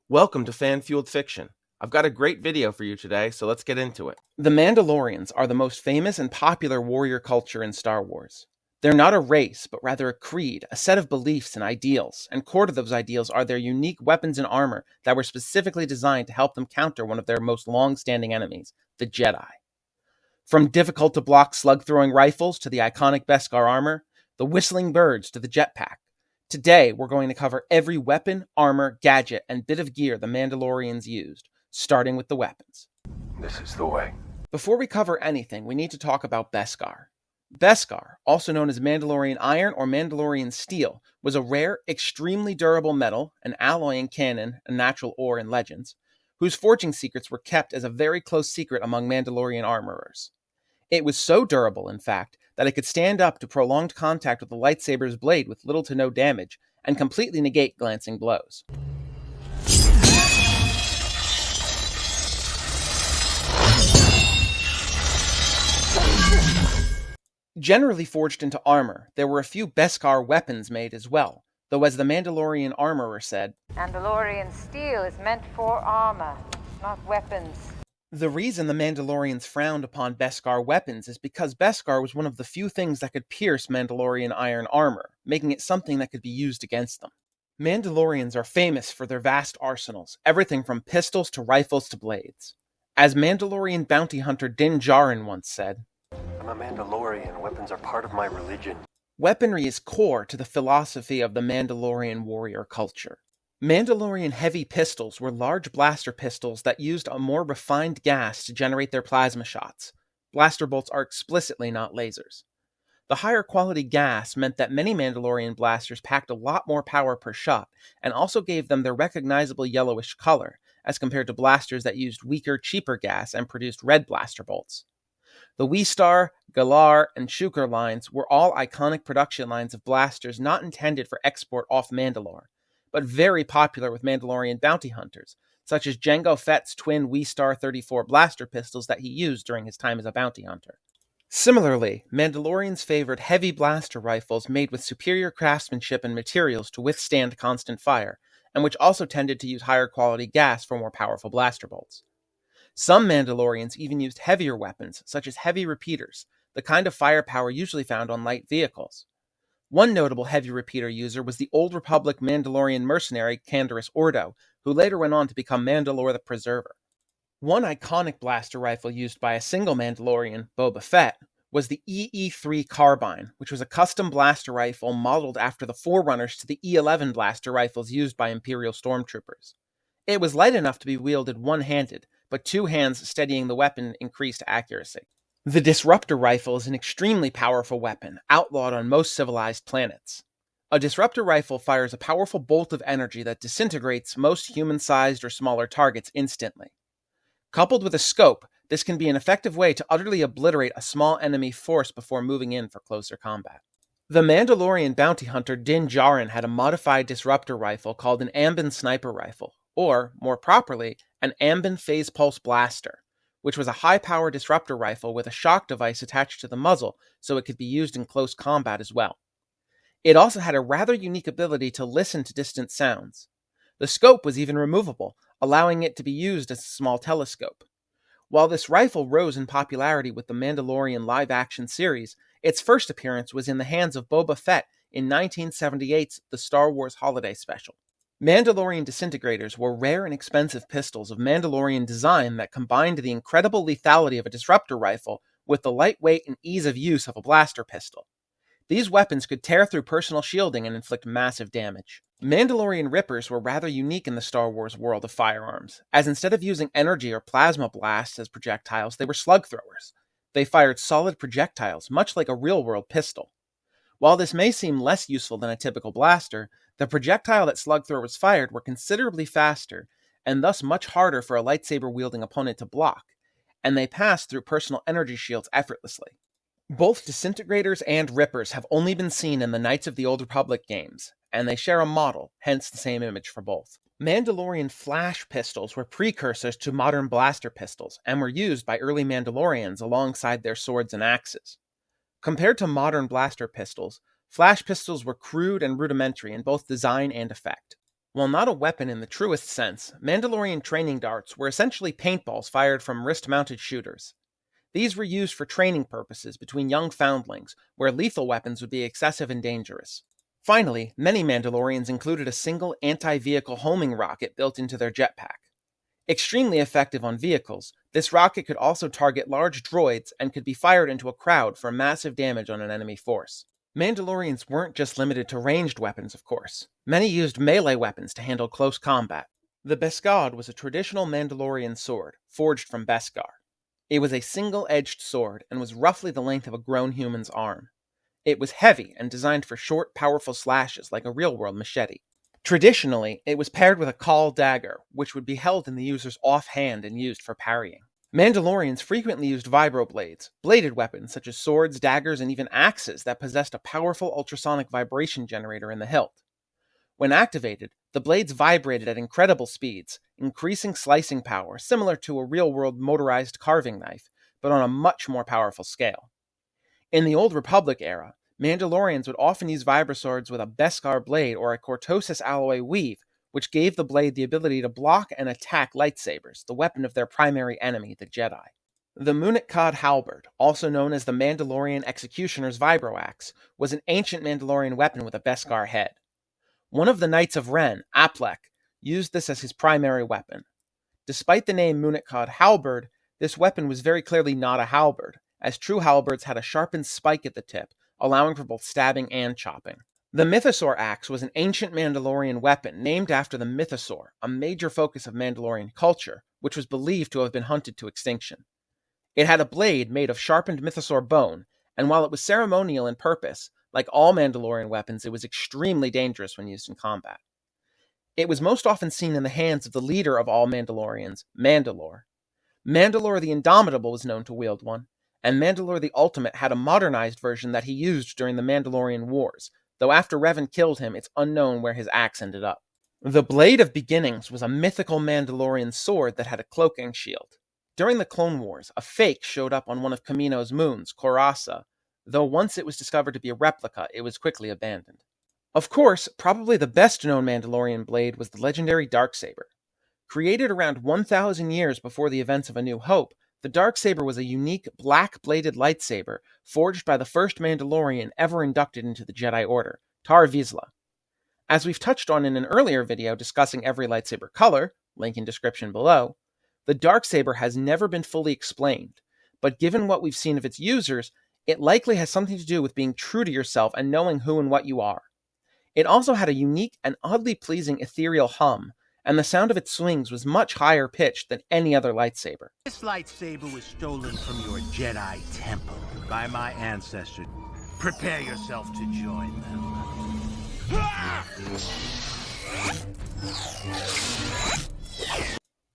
Welcome to Fan Fueled Fiction. I've got a great video for you today, so let's get into it. The Mandalorians are the most famous and popular warrior culture in Star Wars. They're not a race, but rather a creed, a set of beliefs and ideals, and core to those ideals are their unique weapons and armor that were specifically designed to help them counter one of their most long-standing enemies, the Jedi. From difficult-to-block slug-throwing rifles to the iconic Beskar armor, the whistling birds to the jetpack, today, we're going to cover every weapon, armor, gadget, and bit of gear the Mandalorians used, starting with the weapons. This is the way. Before we cover anything, we need to talk about Beskar. Beskar, also known as Mandalorian iron or Mandalorian steel, was a rare, extremely durable metal, an alloy in canon, a natural ore in legends, whose forging secrets were kept as a very close secret among Mandalorian armorers. It was so durable, in fact, that it could stand up to prolonged contact with the lightsaber's blade with little to no damage, and completely negate glancing blows. Generally forged into armor, there were a few Beskar weapons made as well, though as the Mandalorian armorer said, Mandalorian steel is meant for armor, not weapons. The reason the Mandalorians frowned upon Beskar weapons is because Beskar was one of the few things that could pierce Mandalorian iron armor, making it something that could be used against them. Mandalorians are famous for their vast arsenals, everything from pistols to rifles to blades. As Mandalorian bounty hunter Din Djarin once said, I'm a Mandalorian. Weapons are part of my religion. Weaponry is core to the philosophy of the Mandalorian warrior culture. Mandalorian heavy pistols were large blaster pistols that used a more refined gas to generate their plasma shots. Blaster bolts are explicitly not lasers. The higher quality gas meant that many Mandalorian blasters packed a lot more power per shot, and also gave them their recognizable yellowish color, as compared to blasters that used weaker, cheaper gas and produced red blaster bolts. The Weestar, Galar, and Shukar lines were all iconic production lines of blasters not intended for export off Mandalore, but very popular with Mandalorian bounty hunters, such as Jango Fett's twin Weestar 34 blaster pistols that he used during his time as a bounty hunter. Similarly, Mandalorians favored heavy blaster rifles made with superior craftsmanship and materials to withstand constant fire, and which also tended to use higher quality gas for more powerful blaster bolts. Some Mandalorians even used heavier weapons, such as heavy repeaters, the kind of firepower usually found on light vehicles. One notable heavy repeater user was the Old Republic Mandalorian mercenary Canderous Ordo, who later went on to become Mandalore the Preserver. One iconic blaster rifle used by a single Mandalorian, Boba Fett, was the EE-3 carbine, which was a custom blaster rifle modeled after the forerunners to the E-11 blaster rifles used by Imperial stormtroopers. It was light enough to be wielded one-handed, but two hands steadying the weapon increased accuracy. The Disruptor rifle is an extremely powerful weapon, outlawed on most civilized planets. A Disruptor rifle fires a powerful bolt of energy that disintegrates most human-sized or smaller targets instantly. Coupled with a scope, this can be an effective way to utterly obliterate a small enemy force before moving in for closer combat. The Mandalorian bounty hunter Din Djarin had a modified Disruptor rifle called an Ambin sniper rifle, or, more properly, an Ambin phase pulse blaster, which was a high-power disruptor rifle with a shock device attached to the muzzle so it could be used in close combat as well. It also had a rather unique ability to listen to distant sounds. The scope was even removable, allowing it to be used as a small telescope. While this rifle rose in popularity with the Mandalorian live-action series, its first appearance was in the hands of Boba Fett in 1978's The Star Wars Holiday Special. Mandalorian disintegrators were rare and expensive pistols of Mandalorian design that combined the incredible lethality of a disruptor rifle with the lightweight and ease of use of a blaster pistol. These weapons could tear through personal shielding and inflict massive damage. Mandalorian Rippers were rather unique in the Star Wars world of firearms, as instead of using energy or plasma blasts as projectiles, they were slug throwers. They fired solid projectiles, much like a real-world pistol. While this may seem less useful than a typical blaster, the projectile that slug throwers fired were considerably faster, and thus much harder for a lightsaber-wielding opponent to block, and they passed through personal energy shields effortlessly. Both disintegrators and rippers have only been seen in the Knights of the Old Republic games, and they share a model, hence the same image for both. Mandalorian flash pistols were precursors to modern blaster pistols, and were used by early Mandalorians alongside their swords and axes. Compared to modern blaster pistols, flash pistols were crude and rudimentary in both design and effect. While not a weapon in the truest sense, Mandalorian training darts were essentially paintballs fired from wrist-mounted shooters. These were used for training purposes between young foundlings, where lethal weapons would be excessive and dangerous. Finally, many Mandalorians included a single anti-vehicle homing rocket built into their jetpack. Extremely effective on vehicles, this rocket could also target large droids and could be fired into a crowd for massive damage on an enemy force. Mandalorians weren't just limited to ranged weapons, of course. Many used melee weapons to handle close combat. The Beskar was a traditional Mandalorian sword, forged from Beskar. It was a single-edged sword and was roughly the length of a grown human's arm. It was heavy and designed for short, powerful slashes like a real-world machete. Traditionally, it was paired with a Khal dagger, which would be held in the user's offhand and used for parrying. Mandalorians frequently used vibroblades, bladed weapons such as swords, daggers, and even axes that possessed a powerful ultrasonic vibration generator in the hilt. When activated, the blades vibrated at incredible speeds, increasing slicing power similar to a real-world motorized carving knife, but on a much more powerful scale. In the Old Republic era, Mandalorians would often use vibroswords with a Beskar blade or a Cortosis alloy weave, which gave the blade the ability to block and attack lightsabers, the weapon of their primary enemy, the Jedi. The Munit-Kad halberd, also known as the Mandalorian Executioner's Vibroaxe, was an ancient Mandalorian weapon with a Beskar head. One of the Knights of Ren, Aplek, used this as his primary weapon. Despite the name Munit-Kad halberd, this weapon was very clearly not a halberd, as true halberds had a sharpened spike at the tip, allowing for both stabbing and chopping. The Mythosaur axe was an ancient Mandalorian weapon named after the Mythosaur, a major focus of Mandalorian culture, which was believed to have been hunted to extinction. It had a blade made of sharpened Mythosaur bone, and while it was ceremonial in purpose, like all Mandalorian weapons, it was extremely dangerous when used in combat. It was most often seen in the hands of the leader of all Mandalorians, Mandalore. Mandalore the Indomitable was known to wield one, and Mandalore the Ultimate had a modernized version that he used during the Mandalorian Wars, though after Revan killed him, it's unknown where his axe ended up. The Blade of Beginnings was a mythical Mandalorian sword that had a cloaking shield. During the Clone Wars, a fake showed up on one of Kamino's moons, Korasa, though once it was discovered to be a replica, it was quickly abandoned. Of course, probably the best-known Mandalorian blade was the legendary Darksaber. Created around 1,000 years before the events of A New Hope, the Darksaber was a unique, black-bladed lightsaber forged by the first Mandalorian ever inducted into the Jedi Order, Tar Vizsla. As we've touched on in an earlier video discussing every lightsaber color, link in description below, the Darksaber has never been fully explained, but given what we've seen of its users, it likely has something to do with being true to yourself and knowing who and what you are. It also had a unique and oddly pleasing ethereal hum, and the sound of its swings was much higher pitched than any other lightsaber. This lightsaber was stolen from your Jedi temple by my ancestors. Prepare yourself to join them.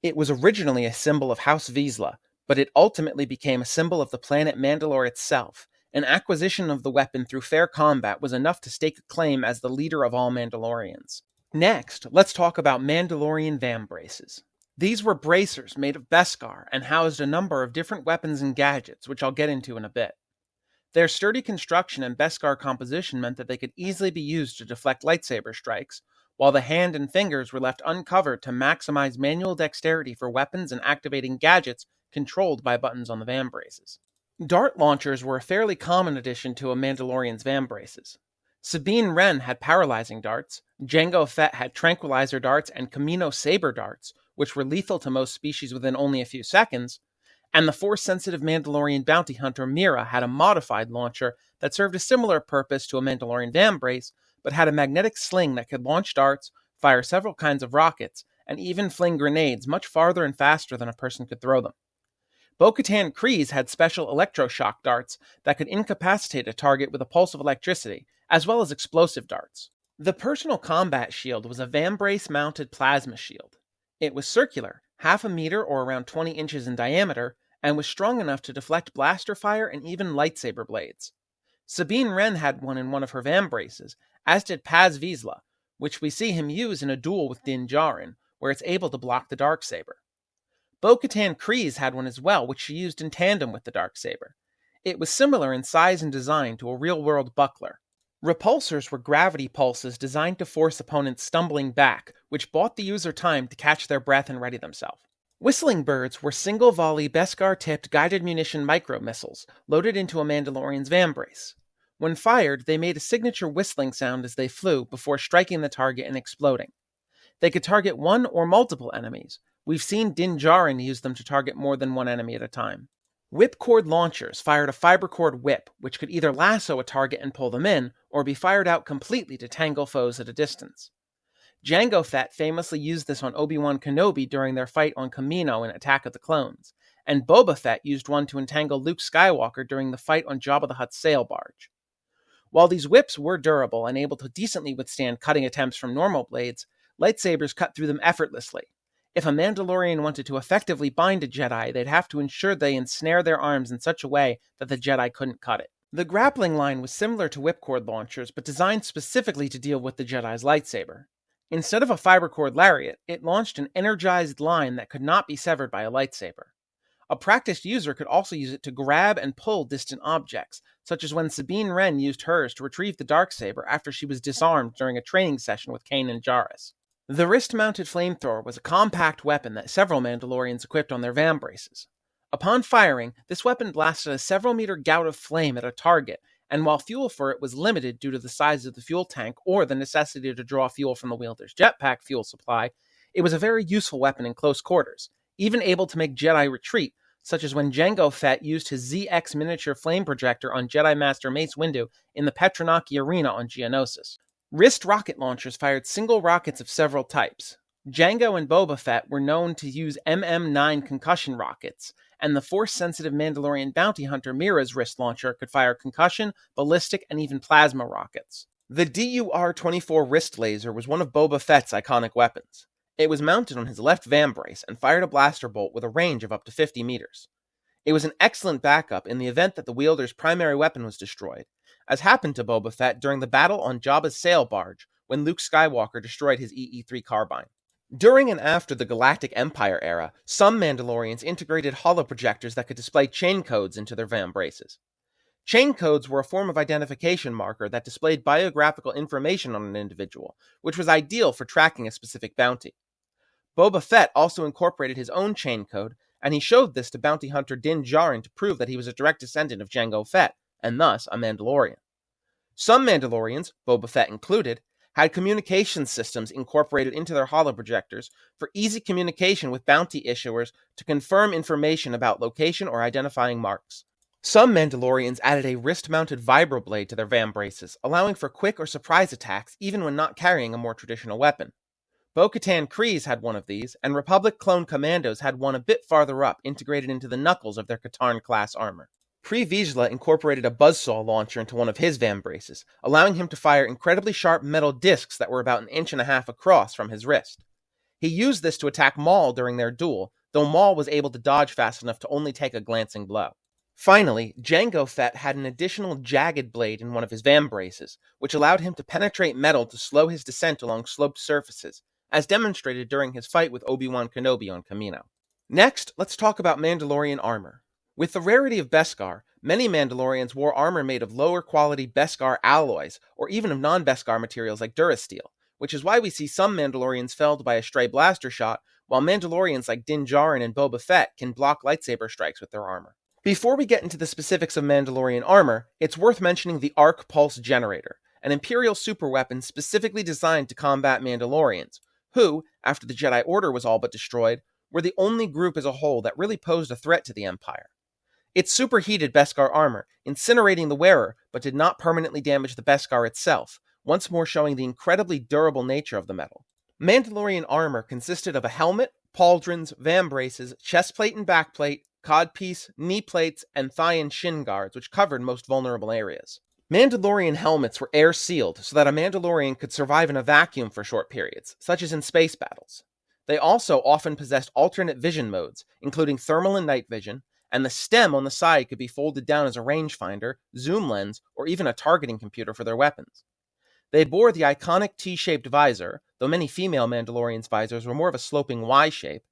It was originally a symbol of House Vizsla, but it ultimately became a symbol of the planet Mandalore itself. An acquisition of the weapon through fair combat was enough to stake a claim as the leader of all Mandalorians. Next, let's talk about Mandalorian vambraces. These were bracers made of Beskar and housed a number of different weapons and gadgets, which I'll get into in a bit. Their sturdy construction and Beskar composition meant that they could easily be used to deflect lightsaber strikes, while the hand and fingers were left uncovered to maximize manual dexterity for weapons and activating gadgets controlled by buttons on the vambraces. Dart launchers were a fairly common addition to a Mandalorian's vambraces. Sabine Wren had paralyzing darts, Jango Fett had tranquilizer darts and Kamino saber darts, which were lethal to most species within only a few seconds, and the Force-sensitive Mandalorian bounty hunter Mira had a modified launcher that served a similar purpose to a Mandalorian vambrace, but had a magnetic sling that could launch darts, fire several kinds of rockets, and even fling grenades much farther and faster than a person could throw them. Bo-Katan Kryze had special electroshock darts that could incapacitate a target with a pulse of electricity, as well as explosive darts. The personal combat shield was a vambrace-mounted plasma shield. It was circular, half a meter or around 20 inches in diameter, and was strong enough to deflect blaster fire and even lightsaber blades. Sabine Wren had one in one of her vambraces, as did Paz Vizsla, which we see him use in a duel with Din Djarin, where it's able to block the Darksaber. Bo-Katan Kryze had one as well, which she used in tandem with the Darksaber. It was similar in size and design to a real-world buckler. Repulsors were gravity pulses designed to force opponents stumbling back, which bought the user time to catch their breath and ready themselves. Whistling birds were single-volley Beskar-tipped guided munition micro-missiles loaded into a Mandalorian's vambrace. When fired, they made a signature whistling sound as they flew before striking the target and exploding. They could target one or multiple enemies. We've seen Din Djarin use them to target more than one enemy at a time. Whipcord launchers fired a fibercord whip, which could either lasso a target and pull them in, or be fired out completely to tangle foes at a distance. Jango Fett famously used this on Obi-Wan Kenobi during their fight on Kamino in Attack of the Clones, and Boba Fett used one to entangle Luke Skywalker during the fight on Jabba the Hutt's sail barge. While these whips were durable and able to decently withstand cutting attempts from normal blades, lightsabers cut through them effortlessly. If a Mandalorian wanted to effectively bind a Jedi, they'd have to ensure they ensnare their arms in such a way that the Jedi couldn't cut it. The grappling line was similar to whipcord launchers, but designed specifically to deal with the Jedi's lightsaber. Instead of a fibercord lariat, it launched an energized line that could not be severed by a lightsaber. A practiced user could also use it to grab and pull distant objects, such as when Sabine Wren used hers to retrieve the Darksaber after she was disarmed during a training session with Kanan Jarrus. The wrist-mounted flamethrower was a compact weapon that several Mandalorians equipped on their vambraces. Upon firing, this weapon blasted a several-meter gout of flame at a target, and while fuel for it was limited due to the size of the fuel tank or the necessity to draw fuel from the wielder's jetpack fuel supply, it was a very useful weapon in close quarters, even able to make Jedi retreat, such as when Jango Fett used his ZX miniature flame projector on Jedi Master Mace Windu in the Petronaki Arena on Geonosis. Wrist rocket launchers fired single rockets of several types. Jango and Boba Fett were known to use MM-9 concussion rockets, and the Force-sensitive Mandalorian bounty hunter Mira's wrist launcher could fire concussion, ballistic, and even plasma rockets. The DUR-24 wrist laser was one of Boba Fett's iconic weapons. It was mounted on his left vambrace and fired a blaster bolt with a range of up to 50 meters. It was an excellent backup in the event that the wielder's primary weapon was destroyed, as happened to Boba Fett during the battle on Jabba's sail barge when Luke Skywalker destroyed his EE-3 carbine. During and after the Galactic Empire era, some Mandalorians integrated holoprojectors that could display chain codes into their vambraces. Chain codes were a form of identification marker that displayed biographical information on an individual, which was ideal for tracking a specific bounty. Boba Fett also incorporated his own chain code, and he showed this to bounty hunter Din Djarin to prove that he was a direct descendant of Jango Fett, and thus a Mandalorian. Some Mandalorians, Boba Fett included, had communication systems incorporated into their holoprojectors for easy communication with bounty issuers to confirm information about location or identifying marks. Some Mandalorians added a wrist-mounted vibroblade to their vambraces, allowing for quick or surprise attacks even when not carrying a more traditional weapon. Bo-Katan Kryze had one of these, and Republic clone commandos had one a bit farther up, integrated into the knuckles of their Katarn-class armor. Pre Vizsla incorporated a buzzsaw launcher into one of his vambraces, allowing him to fire incredibly sharp metal discs that were about 1.5 inches across from his wrist. He used this to attack Maul during their duel, though Maul was able to dodge fast enough to only take a glancing blow. Finally, Jango Fett had an additional jagged blade in one of his vambraces, which allowed him to penetrate metal to slow his descent along sloped surfaces, as demonstrated during his fight with Obi-Wan Kenobi on Kamino. Next, let's talk about Mandalorian armor. With the rarity of Beskar, many Mandalorians wore armor made of lower quality Beskar alloys, or even of non-Beskar materials like Durasteel, which is why we see some Mandalorians felled by a stray blaster shot, while Mandalorians like Din Djarin and Boba Fett can block lightsaber strikes with their armor. Before we get into the specifics of Mandalorian armor, it's worth mentioning the Arc Pulse Generator, an Imperial superweapon specifically designed to combat Mandalorians, who, after the Jedi Order was all but destroyed, were the only group as a whole that really posed a threat to the Empire. It superheated Beskar armor, incinerating the wearer, but did not permanently damage the Beskar itself, once more showing the incredibly durable nature of the metal. Mandalorian armor consisted of a helmet, pauldrons, vambraces, chestplate and backplate, codpiece, knee plates, and thigh and shin guards, which covered most vulnerable areas. Mandalorian helmets were air-sealed so that a Mandalorian could survive in a vacuum for short periods, such as in space battles. They also often possessed alternate vision modes, including thermal and night vision, and the stem on the side could be folded down as a rangefinder, zoom lens, or even a targeting computer for their weapons. They bore the iconic T-shaped visor, though many female Mandalorians' visors were more of a sloping Y shape,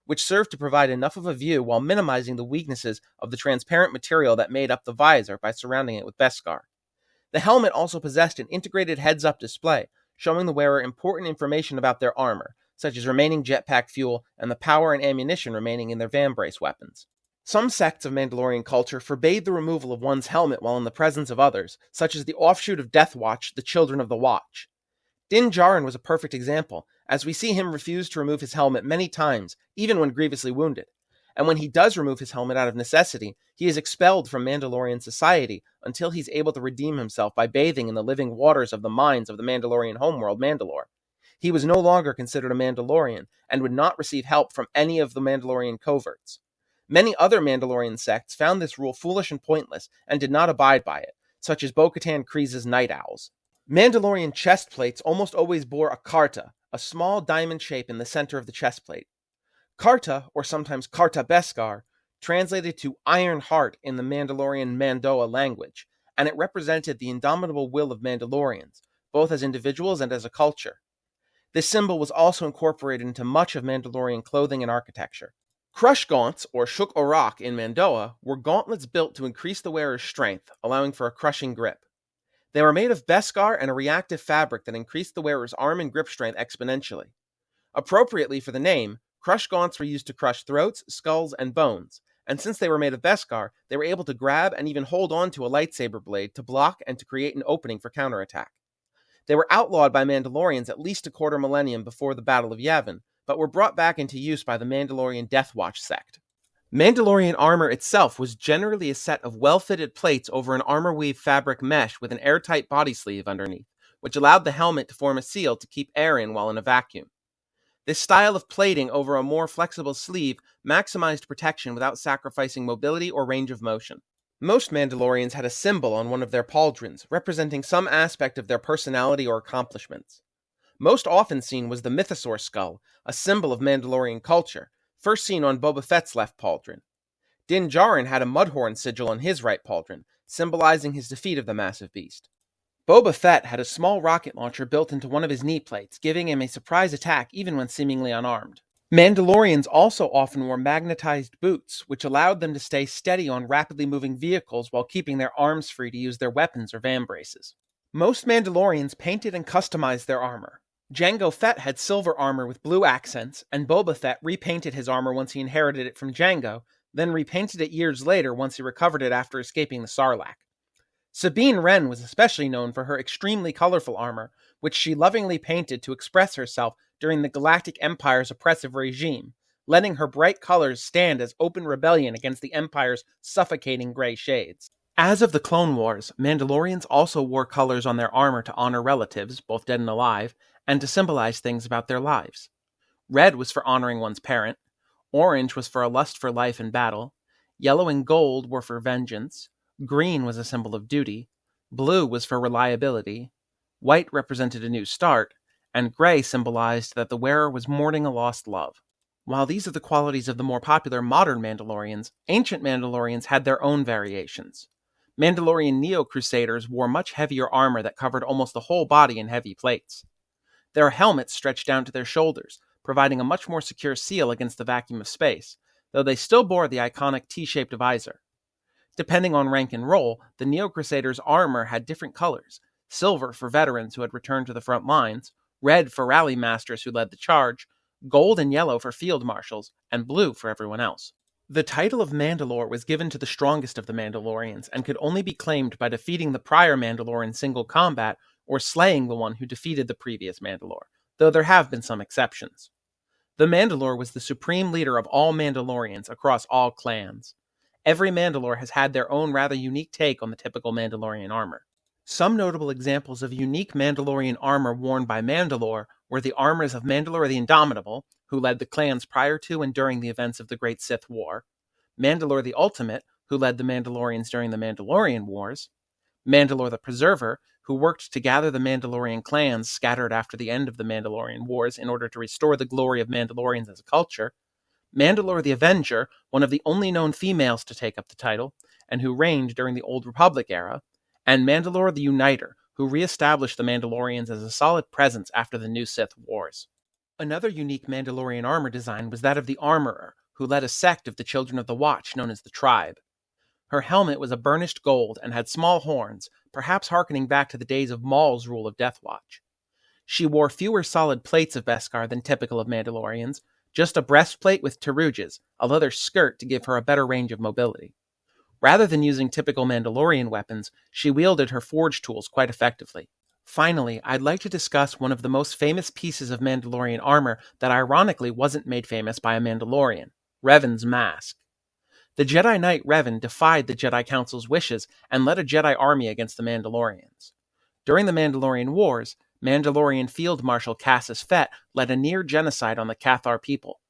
which served to provide enough of a view while minimizing the weaknesses of the transparent material that made up the visor by surrounding it with Beskar. The helmet also possessed an integrated heads-up display, showing the wearer important information about their armor, such as remaining jetpack fuel and the power and ammunition remaining in their vambrace weapons. Some sects of Mandalorian culture forbade the removal of one's helmet while in the presence of others, such as the offshoot of Death Watch, the Children of the Watch. Din Djarin was a perfect example, as we see him refuse to remove his helmet many times, even when grievously wounded. And when he does remove his helmet out of necessity, he is expelled from Mandalorian society until he's able to redeem himself by bathing in the living waters of the mines of the Mandalorian homeworld, Mandalore. He was no longer considered a Mandalorian, and would not receive help from any of the Mandalorian coverts. Many other Mandalorian sects found this rule foolish and pointless, and did not abide by it, such as Bo-Katan Kryze's Night Owls. Mandalorian chest plates almost always bore a karta, a small diamond shape in the center of the chest plate. Karta, or sometimes Karta Beskar, translated to Iron Heart in the Mandalorian Mandoa language, and it represented the indomitable will of Mandalorians, both as individuals and as a culture. This symbol was also incorporated into much of Mandalorian clothing and architecture. Crush gaunts, or Shuk Orak in Mandoa, were gauntlets built to increase the wearer's strength, allowing for a crushing grip. They were made of Beskar and a reactive fabric that increased the wearer's arm and grip strength exponentially. Appropriately for the name, crush gaunts were used to crush throats, skulls, and bones, and since they were made of Beskar, they were able to grab and even hold on to a lightsaber blade to block and to create an opening for counterattack. They were outlawed by Mandalorians at least a quarter millennium before the Battle of Yavin, but were brought back into use by the Mandalorian Death Watch sect. Mandalorian armor itself was generally a set of well-fitted plates over an armor-weave fabric mesh with an airtight body sleeve underneath, which allowed the helmet to form a seal to keep air in while in a vacuum. This style of plating over a more flexible sleeve maximized protection without sacrificing mobility or range of motion. Most Mandalorians had a symbol on one of their pauldrons, representing some aspect of their personality or accomplishments. Most often seen was the Mythosaur skull, a symbol of Mandalorian culture, first seen on Boba Fett's left pauldron. Din Djarin had a Mudhorn sigil on his right pauldron, symbolizing his defeat of the massive beast. Boba Fett had a small rocket launcher built into one of his knee plates, giving him a surprise attack even when seemingly unarmed. Mandalorians also often wore magnetized boots, which allowed them to stay steady on rapidly moving vehicles while keeping their arms free to use their weapons or vambraces. Most Mandalorians painted and customized their armor. Jango Fett had silver armor with blue accents, and Boba Fett repainted his armor once he inherited it from Jango, then repainted it years later once he recovered it after escaping the Sarlacc. Sabine Wren was especially known for her extremely colorful armor, which she lovingly painted to express herself during the Galactic Empire's oppressive regime, letting her bright colors stand as open rebellion against the Empire's suffocating gray shades. As of the Clone Wars, Mandalorians also wore colors on their armor to honor relatives, both dead and alive, and to symbolize things about their lives. Red was for honoring one's parent, orange was for a lust for life and battle, yellow and gold were for vengeance, green was a symbol of duty, blue was for reliability, white represented a new start, and gray symbolized that the wearer was mourning a lost love. While these are the qualities of the more popular modern Mandalorians, ancient Mandalorians had their own variations. Mandalorian Neo-Crusaders wore much heavier armor that covered almost the whole body in heavy plates. Their helmets stretched down to their shoulders, providing a much more secure seal against the vacuum of space, though they still bore the iconic T-shaped visor. Depending on rank and role, the Neo-Crusaders' armor had different colors: silver for veterans who had returned to the front lines, red for rally masters who led the charge, gold and yellow for field marshals, and blue for everyone else. The title of Mandalore was given to the strongest of the Mandalorians, and could only be claimed by defeating the prior Mandalore in single combat or slaying the one who defeated the previous Mandalore, though there have been some exceptions. The Mandalore was the supreme leader of all Mandalorians across all clans. Every Mandalore has had their own rather unique take on the typical Mandalorian armor. Some notable examples of unique Mandalorian armor worn by Mandalore were the armors of Mandalore the Indomitable, who led the clans prior to and during the events of the Great Sith War, Mandalore the Ultimate, who led the Mandalorians during the Mandalorian Wars, Mandalore the Preserver, who worked to gather the Mandalorian clans scattered after the end of the Mandalorian Wars in order to restore the glory of Mandalorians as a culture, Mandalore the Avenger, one of the only known females to take up the title, and who reigned during the Old Republic era, and Mandalore the Uniter, who re-established the Mandalorians as a solid presence after the New Sith Wars. Another unique Mandalorian armor design was that of the Armorer, who led a sect of the Children of the Watch known as the Tribe. Her helmet was a burnished gold and had small horns, perhaps harkening back to the days of Maul's rule of Death Watch. She wore fewer solid plates of Beskar than typical of Mandalorians, just a breastplate with teruges, a leather skirt to give her a better range of mobility. Rather than using typical Mandalorian weapons, she wielded her forge tools quite effectively. Finally, I'd like to discuss one of the most famous pieces of Mandalorian armor that ironically wasn't made famous by a Mandalorian, Revan's mask. The Jedi Knight Revan defied the Jedi Council's wishes and led a Jedi army against the Mandalorians. During the Mandalorian Wars, Mandalorian Field Marshal Cassus Fett led a near genocide on the Cathar people.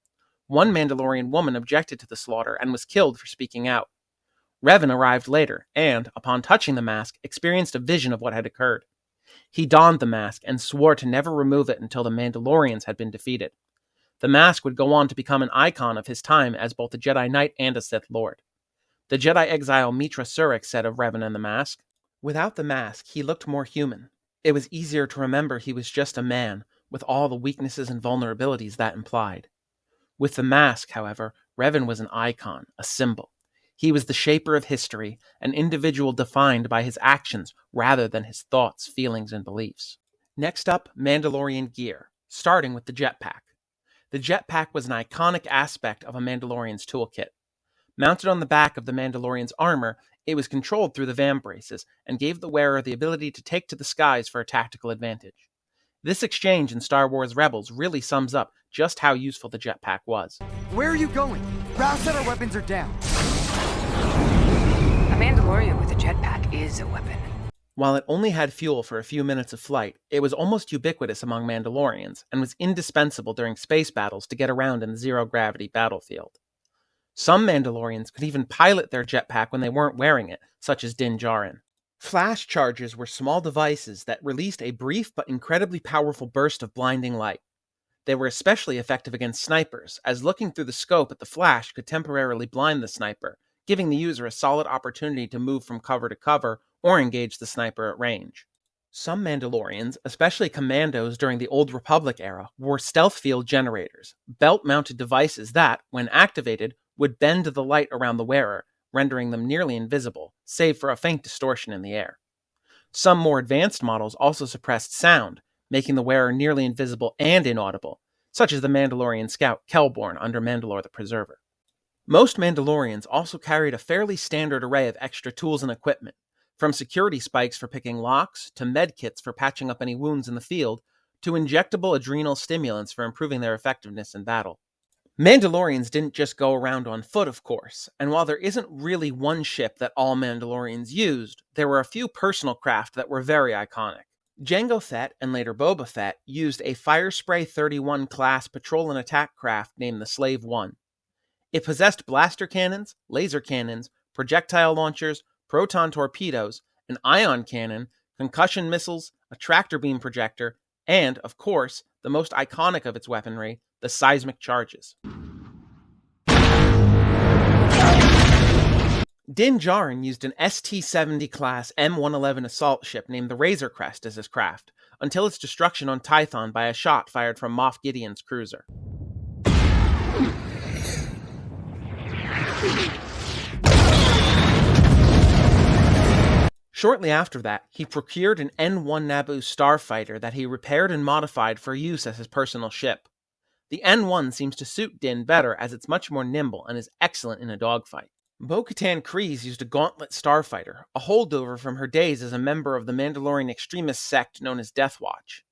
One Mandalorian woman objected to the slaughter and was killed for speaking out. Revan arrived later and, upon touching the mask, experienced a vision of what had occurred. He donned the mask and swore to never remove it until the Mandalorians had been defeated. The mask would go on to become an icon of his time as both a Jedi Knight and a Sith Lord. The Jedi exile Mitra Surik said of Revan and the mask, "Without the mask, he looked more human. It was easier to remember he was just a man, with all the weaknesses and vulnerabilities that implied. With the mask, however, Revan was an icon, a symbol. He was the shaper of history, an individual defined by his actions rather than his thoughts, feelings, and beliefs." Next up, Mandalorian gear, starting with the jetpack. The jetpack was an iconic aspect of a Mandalorian's toolkit. Mounted on the back of the Mandalorian's armor, it was controlled through the vambraces and gave the wearer the ability to take to the skies for a tactical advantage. This exchange in Star Wars Rebels really sums up just how useful the jetpack was. Where are you going? Rao said our weapons are down. A Mandalorian with a jetpack is a weapon. While it only had fuel for a few minutes of flight, it was almost ubiquitous among Mandalorians and was indispensable during space battles to get around in the zero-gravity battlefield. Some Mandalorians could even pilot their jetpack when they weren't wearing it, such as Din Djarin. Flash charges were small devices that released a brief but incredibly powerful burst of blinding light. They were especially effective against snipers, as looking through the scope at the flash could temporarily blind the sniper, giving the user a solid opportunity to move from cover to cover or engage the sniper at range. Some Mandalorians, especially commandos during the Old Republic era, wore stealth field generators, belt-mounted devices that, when activated, would bend the light around the wearer, rendering them nearly invisible, save for a faint distortion in the air. Some more advanced models also suppressed sound, making the wearer nearly invisible and inaudible, such as the Mandalorian scout Kelborn under Mandalore the Preserver. Most Mandalorians also carried a fairly standard array of extra tools and equipment, from security spikes for picking locks, to medkits for patching up any wounds in the field, to injectable adrenal stimulants for improving their effectiveness in battle. Mandalorians didn't just go around on foot, of course, and while there isn't really one ship that all Mandalorians used, there were a few personal craft that were very iconic. Jango Fett, and later Boba Fett, used a Firespray 31 class patrol and attack craft named the Slave One. It possessed blaster cannons, laser cannons, projectile launchers, proton torpedoes, an ion cannon, concussion missiles, a tractor beam projector, and, of course, the most iconic of its weaponry, the seismic charges. Din Djarin used an ST-70 class M111 assault ship named the Razor Crest as his craft, until its destruction on Tython by a shot fired from Moff Gideon's cruiser. Shortly after that, he procured an N-1 Naboo starfighter that he repaired and modified for use as his personal ship. The N-1 seems to suit Din better as it's much more nimble and is excellent in a dogfight. Bo-Katan Kryze used a Gauntlet starfighter, a holdover from her days as a member of the Mandalorian extremist sect known as Death Watch.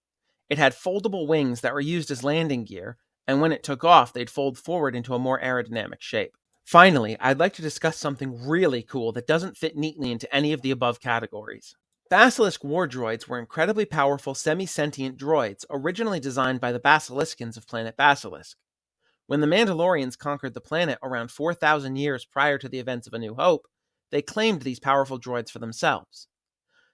It had foldable wings that were used as landing gear, and when it took off, they'd fold forward into a more aerodynamic shape. Finally, I'd like to discuss something really cool that doesn't fit neatly into any of the above categories. Basilisk war droids were incredibly powerful semi-sentient droids originally designed by the Basiliskans of planet Basilisk. When the Mandalorians conquered the planet around 4,000 years prior to the events of A New Hope, they claimed these powerful droids for themselves.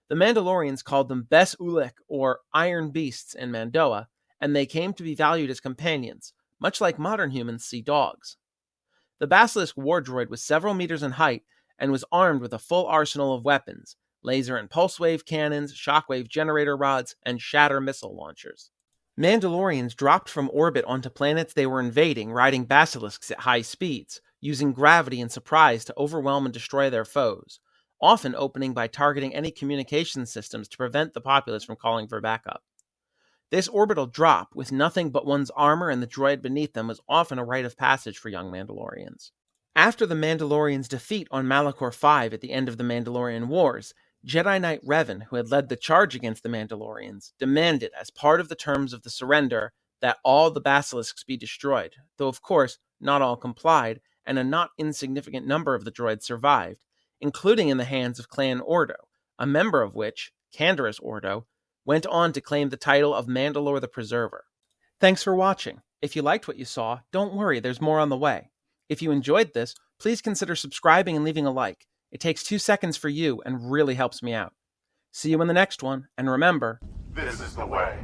The Mandalorians called them Bes Ulic, or Iron Beasts in Mandoa, and they came to be valued as companions, much like modern humans see dogs. The Basilisk war droid was several meters in height and was armed with a full arsenal of weapons, laser and pulse wave cannons, shockwave generator rods, and shatter missile launchers. Mandalorians dropped from orbit onto planets they were invading riding basilisks at high speeds, using gravity and surprise to overwhelm and destroy their foes, often opening by targeting any communication systems to prevent the populace from calling for backup. This orbital drop, with nothing but one's armor and the droid beneath them, was often a rite of passage for young Mandalorians. After the Mandalorians' defeat on Malachor V at the end of the Mandalorian Wars, Jedi Knight Revan, who had led the charge against the Mandalorians, demanded, as part of the terms of the surrender, that all the basilisks be destroyed, though of course not all complied, and a not insignificant number of the droids survived, including in the hands of Clan Ordo, a member of which, Canderous Ordo, went on to claim the title of Mandalore the Preserver. Thanks for watching. If you liked what you saw, don't worry, there's more on the way. If you enjoyed this, please consider subscribing and leaving a like. It takes 2 seconds for you and really helps me out. See you in the next one, and remember, this is the way.